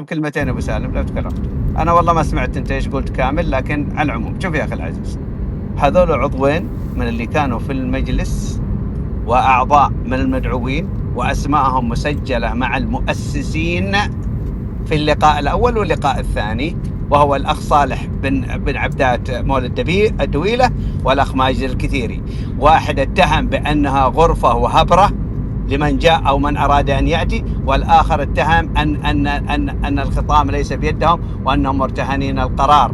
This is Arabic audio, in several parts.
بكلمتين ابو سالم لو تكرمت. انا والله ما سمعت انت ايش قلت كامل، لكن على العموم شوف يا اخي العزيز، هذول عضوين من اللي كانوا في المجلس واعضاء من المدعوين واسماءهم مسجله مع المؤسسين في اللقاء الاول واللقاء الثاني، وهو الاخ صالح بن عبدات مولد الدويله والاخ ماجد الكثيري. واحد اتهم بانها غرفه وهبره لمن جاء او من اراد ان ياتي، والاخر اتهم ان الخطام ليس بيدهم وانهم مرتهنين القرار،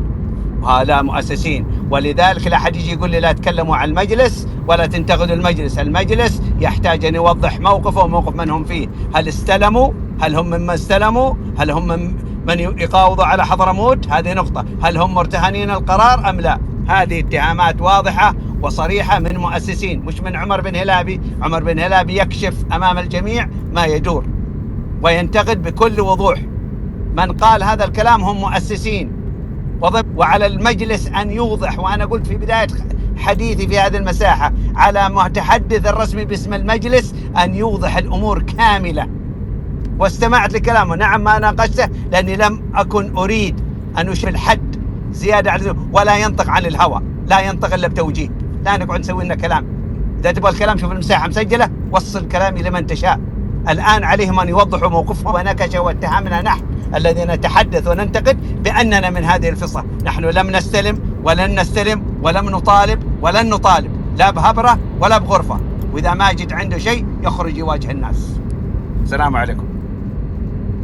وهذا مؤسسين. ولذلك لا حد يجي يقول لي لا تكلموا عن المجلس ولا تنتقدوا المجلس. المجلس يحتاج ان يوضح موقفه وموقف من هم فيه. هل استلموا؟ هل هم ممن استلموا؟ هل هم من يقاوضوا على حضرموت؟ هذه نقطة. هل هم مرتهنين القرار ام لا؟ هذه اتهامات واضحة وصريحة من مؤسسين، مش من عمر بن هلابي. عمر بن هلابي يكشف امام الجميع ما يدور وينتقد بكل وضوح. من قال هذا الكلام هم مؤسسين، وعلى المجلس أن يوضح. وأنا قلت في بداية حديثي في هذه المساحة على متحدث الرسمي باسم المجلس أن يوضح الأمور كاملة، واستمعت لكلامه. نعم ما ناقشته لأني لم أكن أريد أن أشير الحد زيادة على، ولا ينطق عن الهوى، لا ينطق إلا بتوجيه. لا نقعد نسوي لنا كلام. إذا تبغى الكلام شوف المساحة مسجلة، وصل كلامي لمن تشاء. الآن عليهم أن يوضحوا موقفهم ونكشوا واتهامنا نحن الذين نتحدث وننتقد بأننا من هذه الفصة. نحن لم نستلم ولن نستلم ولم نطالب ولن نطالب، لا بهبرة ولا بغرفة. وإذا ماجد عنده شيء يخرج يواجه الناس. السلام عليكم.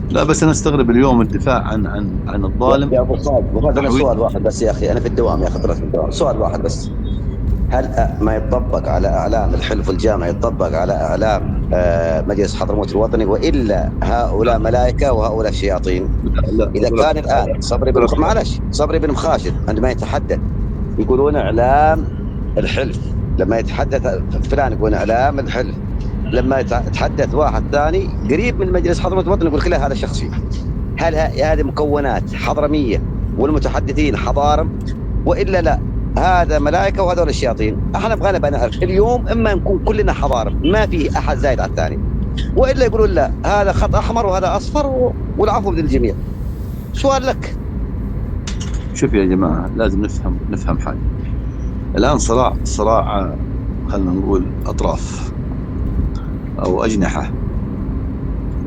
لا بس انا استغرب اليوم الدفاع عن الظالم. يا ابو خالد انا سؤال واحد بس يا اخي، انا في الدوام يا اخي، في الدوام. سؤال واحد بس، هل ما يطبق على اعلام الحلف الجامعي يطبق على اعلام مجلس حضرموت الوطني، والا هؤلاء ملائكه وهؤلاء شياطين؟ اذا كان الان صبري بن مخاشد عندما يتحدث يقولون اعلام الحلف، لما يتحدث فلان يقول اعلام الحلف، لما يتحدث واحد ثاني قريب من مجلس حضرموت الوطني يقول كلها هذا شخصي. هل هذه مكونات حضرميه والمتحدثين حضارم، والا لا هذا ملائكه وهذول الشياطين؟ احنا بغينا نعرف اليوم، اما نكون كلنا حضارم ما في احد زايد على الثاني، والا يقولون لا هذا خط احمر وهذا اصفر والعفو للجميع. سؤال لك. شوف يا جماعه، لازم نفهم حاجه. الان صراع خلينا نقول اطراف او اجنحه،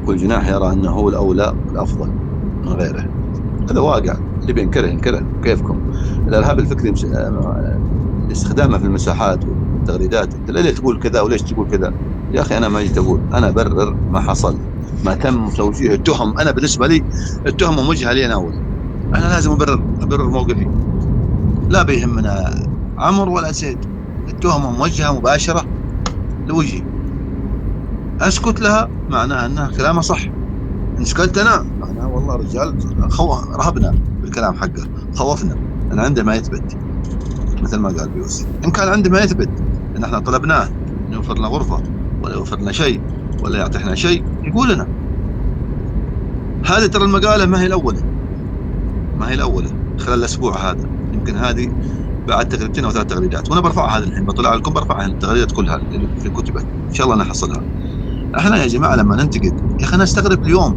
كل جناح يرى انه هو الاولى والافضل من غيره. هذا واقع، اللي بينكره كيفكم. الارهاب الفكري استخدامه في المساحات والتغريدات، انت ليه تقول كذا وليش تقول كذا؟ يا اخي انا ما جيت اقول، انا ابرر ما حصل، ما تم توجيه التهم. انا بالنسبه لي التهم موجهه لي انا اول، انا لازم ابرر موقفي. لا بيهمنا عمر ولا سيد، التهم موجهه مباشره لوجهي. اسكت لها معناها انها كلامه صح، ان سكت انا معناها والله رجال رهبنا بالكلام حقه، خوفنا. انا عنده ما يثبت مثل ما قال بيوسي، ان كان عنده ما يثبت ان احنا طلبناه انه يوفر لنا غرفه ولا يوفر لنا شيء ولا يعطينا شيء يقول لنا. هذه ترى المقاله ما هي الاولى خلال الاسبوع هذا، يمكن هذه بعد تغريدتين او 3 تغريدات، وانا برفعها هذه الحين، بطلع لكم برفعها التغريدات كلها اللي كتبت، ان شاء الله نحصلها. احنا يا جماعه لما ننتقد يا اخي انا استغرب اليوم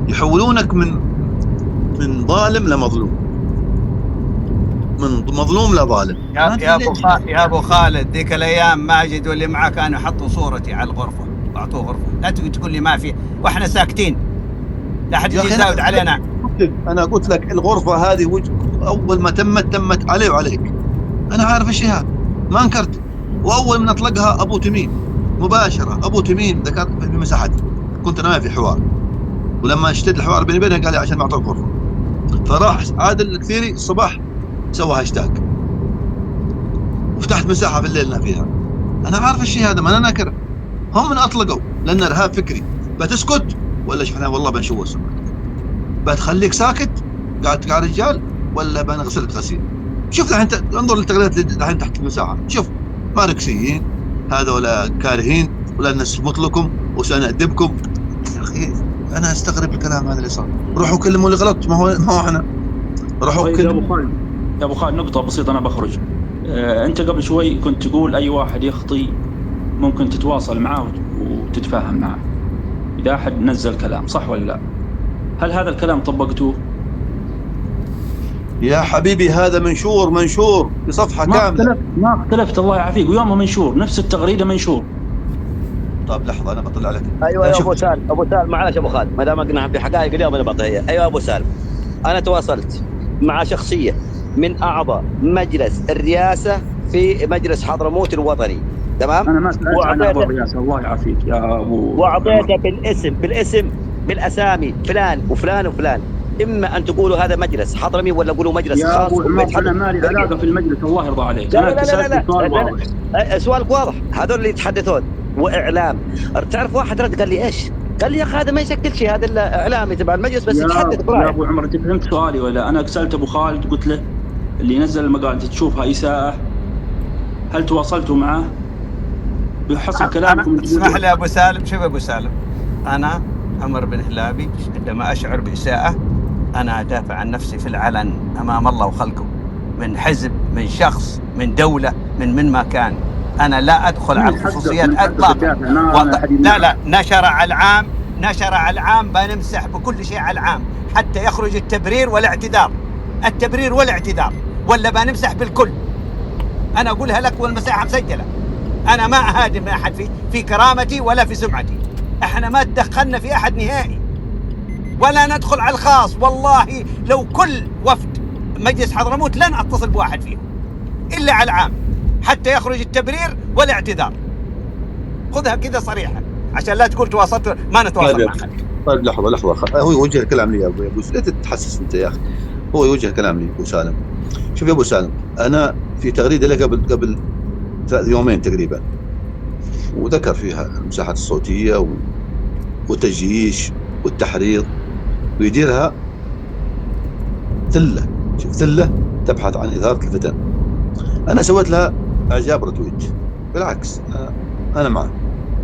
يحولونك من ظالم لمظلوم، من مظلوم لظالم. يا ابو خالد، ذيك الايام ماجد واللي معاه كانوا يحطوا صورتي على الغرفه واعطوه غرفه، لا تقول لي ما في واحنا ساكتين، لا حد يجي يزاود علينا. انا قلت لك الغرفه هذه اول ما تمت علي وعليك، انا عارف الشيء هذا ما انكرت. واول من اطلقها ابو تميم مباشره، ابو تميم ذكر في مساحتي، كنت انا في حوار، ولما اشتد الحوار بيني وبينه قال لي عشان ما اعطوك غرفه، فراح عادل الكثيري الصباح سوى هاشتاج وفتحت مساحه في الليل فيها. انا عارف الشيء هذا، ما انا ناكر. هم من اطلقوا لان ارهاب فكري. بتسكت ولا شفنا والله بنشوه السمك؟ بتخليك ساكت قاعد رجال ولا بنغسلك غسيل؟ شوف الحين انظر للتغريدات الحين تحت المساحه، شوف ماركسيين هذا ولا كارهين ولا نسمط لكم وسنأدبكم. يا اخي انا استغرب الكلام هذا اللي صار. روحوا كلموا اللي غلط، ما هو احنا روحوا كلموا. يا ابو خالد نقطه بسيطه انا بخرج. انت قبل شوي كنت تقول اي واحد يخطي ممكن تتواصل معه وتتفاهم معه اذا احد نزل كلام، صح ولا لا؟ هل هذا الكلام طبقتوه؟ يا حبيبي هذا منشور بصفحة كاملة. ما اختلفت الله يعافيك، ويومه منشور نفس التغريدة منشور. طيب لحظة أنا بطلع لك. ايوه يا ابو سالم معلش ابو خالد، ما دام قلنا في حقائق اليوم انا بعطيها هي. ايوه ابو سالم، انا تواصلت مع شخصيه من اعضاء مجلس الرئاسه في مجلس حضرموت الوطني، تمام؟ انا ما سالت عن اعضاء الرئاسه الله يعافيك يا ابو، واعطيته بالاسامي فلان وفلان وفلان. اما ان تقولوا هذا مجلس حضرمي ولا قولوا مجلس يا خاص. ابو عمر انا مالي علاقه في المجلس الله يرضى عليك. لا سؤال واضح. سؤالك واضح، هذول اللي يتحدثون واعلام. تعرف واحد رد قال لي ايش؟ قال لي يا اخي هذا ما يشكل شيء، هذا الاعلامي تبع المجلس بس يتحدث برايه. يا ابو عمر انت فهمت سؤالي ولا؟ انا سالت ابو خالد قلت له اللي نزل المقال تشوفها اساءه، هل تواصلتوا معه؟ بحسب كلامكم اسمح لي ابو سالم. شوف ابو سالم، انا عمر بن هلابي عندما اشعر باساءه انا ادافع عن نفسي في العلن امام الله وخلقه، من حزب، من شخص، من دوله، من ما كان. انا لا ادخل على الخصوصيات اطلاقا. لا نشر على العام بنمسح بكل شيء على العام حتى يخرج التبرير والاعتذار ولا بنمسح بالكل. انا اقولها لك والمساحه مسجله. انا ما اهادم احد في كرامتي ولا في سمعتي. احنا ما تدخلنا في احد نهائي ولا ندخل على الخاص. والله لو كل وفد مجلس حضرموت لن اتصل بواحد فيهم الا على العام حتى يخرج التبرير والاعتذار. خذها كذا صريحه عشان لا تقول تواصلت، ما نتواصل مع حد. طيب لحظه هو يوجه الكلام لي يا ابو لا تتحسس انت يا اخي. هو يوجه الكلام لي ابو سالم. شوف يا ابو سالم، انا في تغريده له قبل 3 يومين تقريبا، وذكر فيها المساحات الصوتيه والتجييش والتحريض، ويديرها ثله تبحث عن اثاره الفتن. انا سويت لها اعجاب رتويت، بالعكس انا معه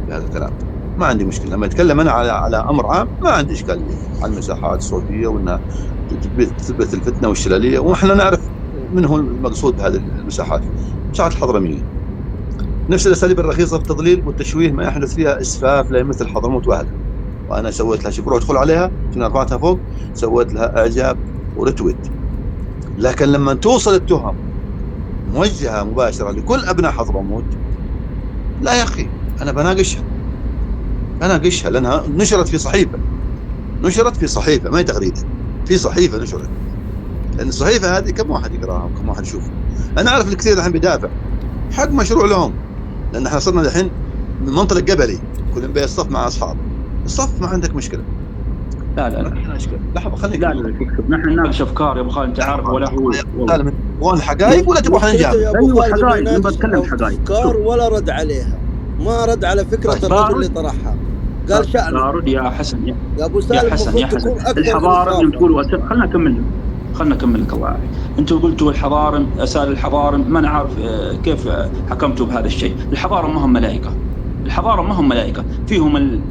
بهذا الكلام، ما عندي مشكله. لما اتكلم انا على امر عام ما عندي اشكال عن المساحات الصوتيه وانها تثبت الفتنه والشلاليه، واحنا نعرف من هو المقصود بهذه المساحات. مساحات الحضرميه نفس الاساليب الرخيصه في التضليل والتشويه ما يحدث فيها اسفاف لا يمثل حضرموت واهلها. وانا سويت لها شبروع ادخل عليها عشان رفعتها فوق، سويت لها اعجاب ورتويت. لكن لما توصل التهم موجهه مباشره لكل ابناء حضرموت، لا يا اخي انا بناقشها لانها نشرت في صحيفه ما هي تغريده، في صحيفه نشرت. لان الصحيفه هذه كم واحد يقراها وكم واحد يشوفها. انا اعرف الكثير الحين بيدافع حق مشروع لهم، لان احنا صرنا الحين من منطلق قبلي كل بيصطف مع اصحابه. الصف ما عندك مشكله. لا لحظه خليك. لا نحن نناقش افكار يا ابو خالد، انت عارف ولا هو وين الحقائق ولا تبغى نجاوب؟ ايوه حقائق، نبغى نتكلم حقائق. افكار ولا رد عليها، ما رد على فكره الرجل اللي طرحها. قال شأن رد يا حسن يا ابو سالم. يا حسن الحضارم اللي تقولوا خلنا نكمل لك الله يعافيك. انتم قلتوا الحضارم اسال الحضارم، ما نعرف كيف حكمتوا بهذا الشيء. الحضارم ما هم ملائكه، فيهم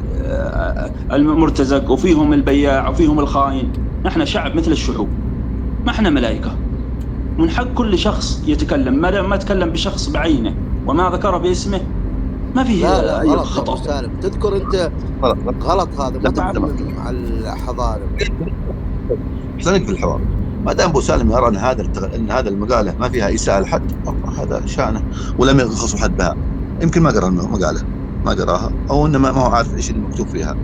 المرتزق وفيهم البياع وفيهم الخاين. نحن شعب مثل الشعوب، ما احنا ملائكه. من حق كل شخص يتكلم، ما تكلم بشخص بعينه وما ذكره باسمه ما فيه اي خطأ. ابو سالم تذكر انت غلط هذا، ما تعمم على الحضارم. احسنك في الحوار. ما دام ابو سالم يرى ان هذا المقاله ما فيها اساءه لحد، هذا شانه ولم يخص حد بها. يمكن ما قرأ المقاله، ما قراها، او انه ما هو عارف ايش اللي مكتوب فيها.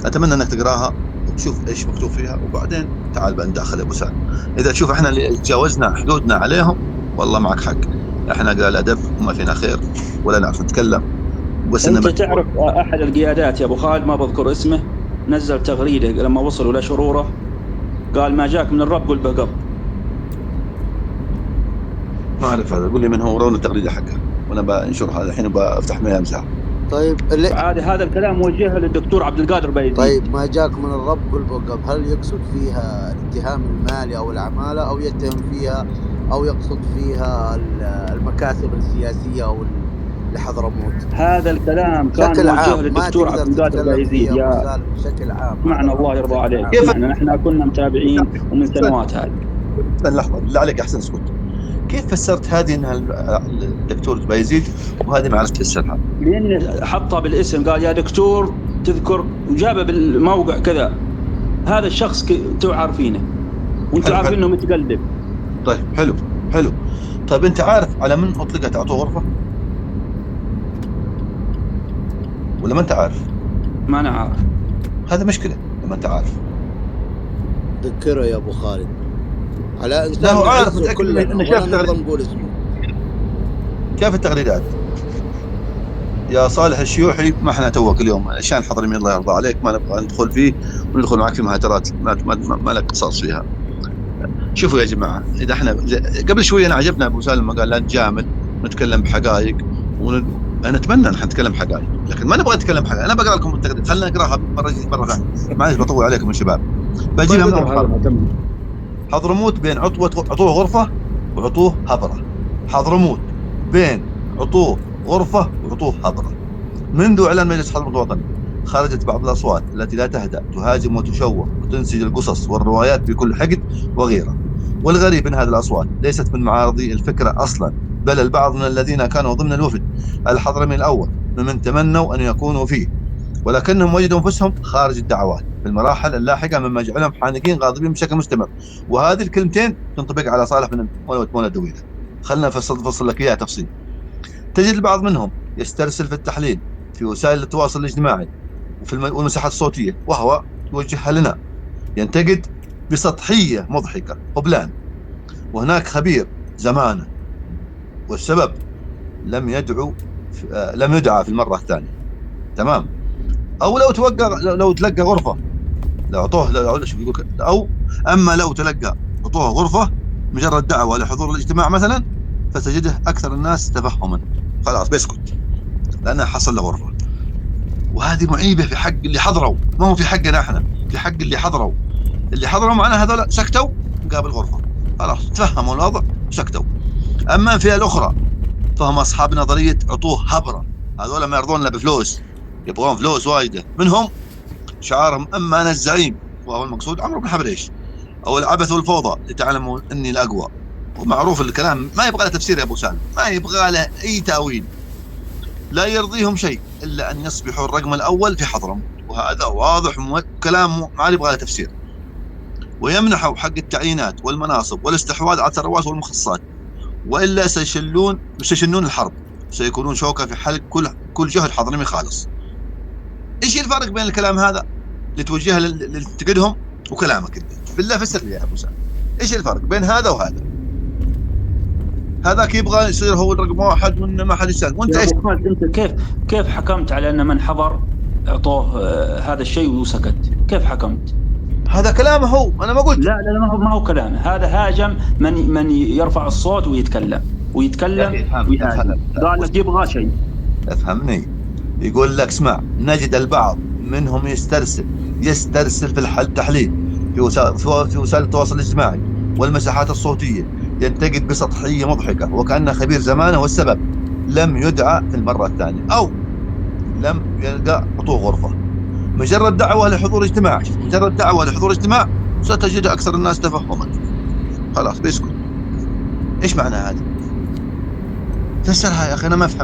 اتمنى انك تقراها وتشوف ايش مكتوب فيها، وبعدين تعال بقى ندخل يا ابو سالم. اذا تشوف احنا اللي تجاوزنا حدودنا عليهم والله معك حق. احنا قال ادب وما فينا خير ولا نعرف نتكلم. بس انت تعرف احد القيادات يا ابو خالد ما بذكر اسمه نزل تغريده لما وصلوا لشروره، قال ما جاك من الرب قل بقب. ما اعرف هذا، قول لي من هو وروني التغريده حقه وانا بنشرها الحين وبفتح منها مساحه. طيب عادي هذا الكلام موجه للدكتور عبد القادر بايزيد. طيب ما جاك من الرب قل بقب، هل يقصد فيها الاتهام المالي او العماله، او يتهم فيها او يقصد فيها المكاسب السياسيه او لحضرموت؟ هذا الكلام كان موجه للدكتور عبد القادر بايزيد يا بشكل عام. معنى الله يرضى عليك. يعني نحن كنا متابعين ومن سنوات هذه. لحظه بالله عليك احسن اسكت. كيف فسرت هذه انها الدكتور بايزيد وهذه ما عرفت تفسرها؟ لان حطها بالاسم، قال يا دكتور تذكر، وجابه بالموقع كذا هذا الشخص انتوا عارفينه وانتوا حلو. عارفين انه متقلب. طيب حلو. طيب انت عارف على من اطلقت اعطوه غرفه ولا ما انت عارف؟ ما انا عارف. هذا مشكله لما انت عارف. ذكره يا ابو خالد على لا هو انسان عارف نعزه متاكد كلنا انه شاف ولا نرضى نقول اسمه. كيف التغريدات يا صالح الشيوحي؟ ما احنا توك اليوم شان حضرمي الله يرضى عليك، ما نبغى ندخل فيه وندخل معك في مهاترات ما لك قصاص فيها. شوفوا يا جماعه، اذا احنا قبل شويه انا عجبنا ابو سالم ما قال لا نجامل نتكلم بحقائق انا اتمنى ان احنا نتكلم حقائق، لكن ما نبغى نتكلم حقائق. انا بقرا لكم التغريده، خلينا نقراها مره ثانيه، معلش بطول عليكم يا شباب. بجيبها من اول. حضرموت بين عطوه غرفه وعطوه هبره. حضرموت بين عطوه غرفه وعطوه هبره. منذ اعلان مجلس حضرموت الوطني خرجت بعض الاصوات التي لا تهدأ تهاجم وتشوه وتنسج القصص والروايات بكل حقد وغيره. والغريب ان هذه الاصوات ليست من معارضي الفكره اصلا، بل البعض من الذين كانوا ضمن الوفد الحضرمي الاول ممن تمنوا ان يكونوا فيه، ولكنهم وجدوا انفسهم خارج الدعوات في المراحل اللاحقه، مما جعلهم حانقين غاضبين بشكل مستمر. وهذه الكلمتين تنطبق على صالح من منى الدويله. خلنا نفصل لك اياها تفصيل. تجد البعض منهم يسترسل في التحليل في وسائل التواصل الاجتماعي وفي المساحات الصوتيه، وهو يوجهها لنا، ينتقد بسطحيه مضحكه وبلان، وهناك خبير زمانه، والسبب لم يدعى في المره الثانيه. تمام؟ او لو تلقى غرفه، لو اعطوه او اما لو تلقى اعطوه غرفه مجرد دعوه لحضور الاجتماع مثلا، فتجده اكثر الناس تفهما، خلاص بيسكت لانه حصل له غرفه. وهذه معيبه في حق اللي حضروا، ما هو في حقنا احنا، في حق اللي حضروا معنا. هذول سكتوا مقابل غرفه، خلاص تفهموا الوضع وسكتوا. اما الفئه الاخرى فهم اصحاب نظريه عطوه هبره، هذول ما يرضون الا بفلوس، يبغون فلوس وايده. منهم شعارهم اما انا الزعيم، وهو المقصود عمرو بن حبريش، او العبث والفوضى لتعلموا اني الاقوى. ومعروف الكلام ما يبغى له تفسير يا ابو سالم، ما يبغى له اي تاويل. لا يرضيهم شيء الا ان يصبحوا الرقم الاول في حضرموت، وهذا واضح كلام ما يبغى له تفسير. ويمنحوا حق التعيينات والمناصب والاستحواذ على الثروات والمخصصات، والا سيشنون الحرب، سيكونون شوكه في حلق كل جهد حضرمي خالص. ايش الفرق بين الكلام هذا اللي توجهه اللي تنتقدهم وكلامك انت؟ بالله فسر لي يا ابو سالم، ايش الفرق بين هذا وهذا؟ هذاك يبغى يصير هو الرقم واحد وان ما حد يسال، وانت ايش؟ انت كيف حكمت على ان من حضر اعطوه هذا الشيء وسكت؟ كيف حكمت؟ هذا كلامه هو، انا ما قلت. لا ما هو كلامه، هذا هاجم من يرفع الصوت ويتكلم ويهاجم. قال لك يبغى شيء. افهمني، يقول لك اسمع، نجد البعض منهم يسترسل في التحليل في وسائل التواصل الاجتماعي والمساحات الصوتيه، ينتقد بسطحيه مضحكه وكانه خبير زمانه، والسبب لم يدعى في المره الثانيه او لم يلقى عطوه غرفه. مجرد دعوه لحضور اجتماع، ستجد اكثر الناس تفهما، خلاص بيسكت. ايش معنى هذا؟ فسرها يا اخي، انا ما افهم.